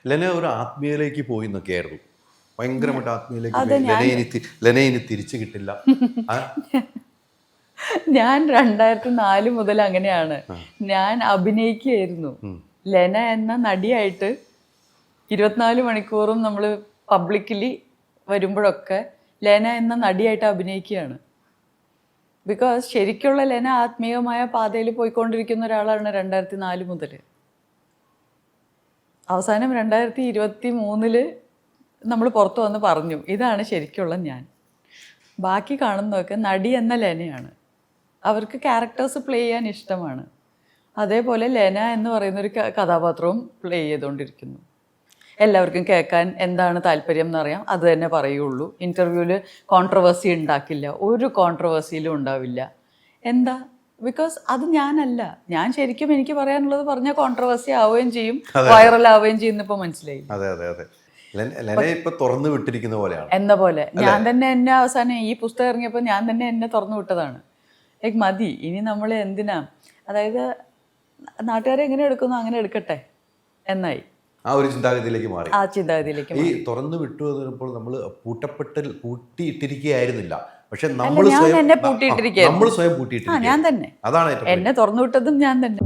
ലെന ഒരു ആത്മീയയിലേക്ക് പോയി എന്നൊക്കെയായിരുന്നു. ഭയങ്കരമായിട്ട് ആത്മീയയിലേക്ക് ലെനയിനി തിരിച്ചു കിട്ടില്ല. ഞാൻ 2004 മുതൽ അങ്ങനെയാണ്. ഞാൻ അഭിനയിക്കുകയായിരുന്നു. ലെന എന്ന നടിയായിട്ട് 24 മണിക്കൂറും നമ്മൾ പബ്ലിക്കലി വരുമ്പോഴൊക്കെ ലെന എന്ന നടിയായിട്ട് അഭിനയിക്കുകയാണ്. ബിക്കോസ് ശരിക്കുള്ള ലെന ആത്മീയമായ പാതയിൽ പോയിക്കൊണ്ടിരിക്കുന്ന ഒരാളാണ് 2004 മുതൽ. അവസാനം 2023 നമ്മൾ പുറത്തു വന്ന് പറഞ്ഞു ഇതാണ് ശരിക്കുള്ള ഞാൻ. ബാക്കി കാണുന്നതൊക്കെ നടി എന്ന ലെനയാണ്. അവർക്ക് ക്യാരക്ടേഴ്സ് പ്ലേ ചെയ്യാൻ ഇഷ്ടമാണ്. അതേപോലെ ലെന എന്ന് പറയുന്നൊരു കഥാപാത്രവും പ്ലേ ചെയ്തുകൊണ്ടിരിക്കുന്നു. എല്ലാവർക്കും കേൾക്കാൻ എന്താണ് താല്പര്യം എന്നറിയാം, അത് തന്നെ പറയുള്ളൂ. ഇൻ്റർവ്യൂവിൽ കോൺട്രവേഴ്സി ഉണ്ടാക്കില്ല, ഒരു കോൺട്രവേഴ്സിയിലും ഉണ്ടാവില്ല. എന്താ? ബിക്കോസ് അത് ഞാനല്ല. ഞാൻ ശരിക്കും എനിക്ക് പറയാനുള്ളത് പറഞ്ഞാൽ കോൺട്രവേഴ്സി ആവുകയും ചെയ്യും, വൈറൽ ആവുകയും ചെയ്യും. ഇപ്പോൾ മനസ്സിലായി തുറന്നു വിട്ടിരിക്കുന്ന പോലെയാണ് എന്ന പോലെ. ഞാൻ തന്നെ എന്നെ അവസാനം ഈ പുസ്തകം ഇറങ്ങിയപ്പോൾ ഞാൻ തന്നെ എന്നെ തുറന്നു വിട്ടതാണ്. ലൈക്ക് മതി, ഇനി നമ്മൾ എന്തിനാ, അതായത് നാട്ടുകാരെ എങ്ങനെ എടുക്കുന്നു അങ്ങനെ എടുക്കട്ടെ എന്നായി. ആ ഒരു ചിന്താഗതിയിലേക്ക് മാറി. ആ ചിന്താഗതിയിലേക്ക് ഈ തുറന്നു വിട്ടു എന്നപ്പോൾ നമ്മൾ പൂട്ടിയിട്ടിരിക്കുകയായിരുന്നില്ല. പക്ഷെ ഞാൻ എന്നെ പൂട്ടിയിട്ടിരിക്കുകയായിരുന്നു. നമ്മൾ സ്വയം പൂട്ടിയിട്ടിരിക്കുക. ഞാൻ തന്നെ അതാണ് എന്നെ തുറന്നു വിട്ടതും ഞാൻ തന്നെ.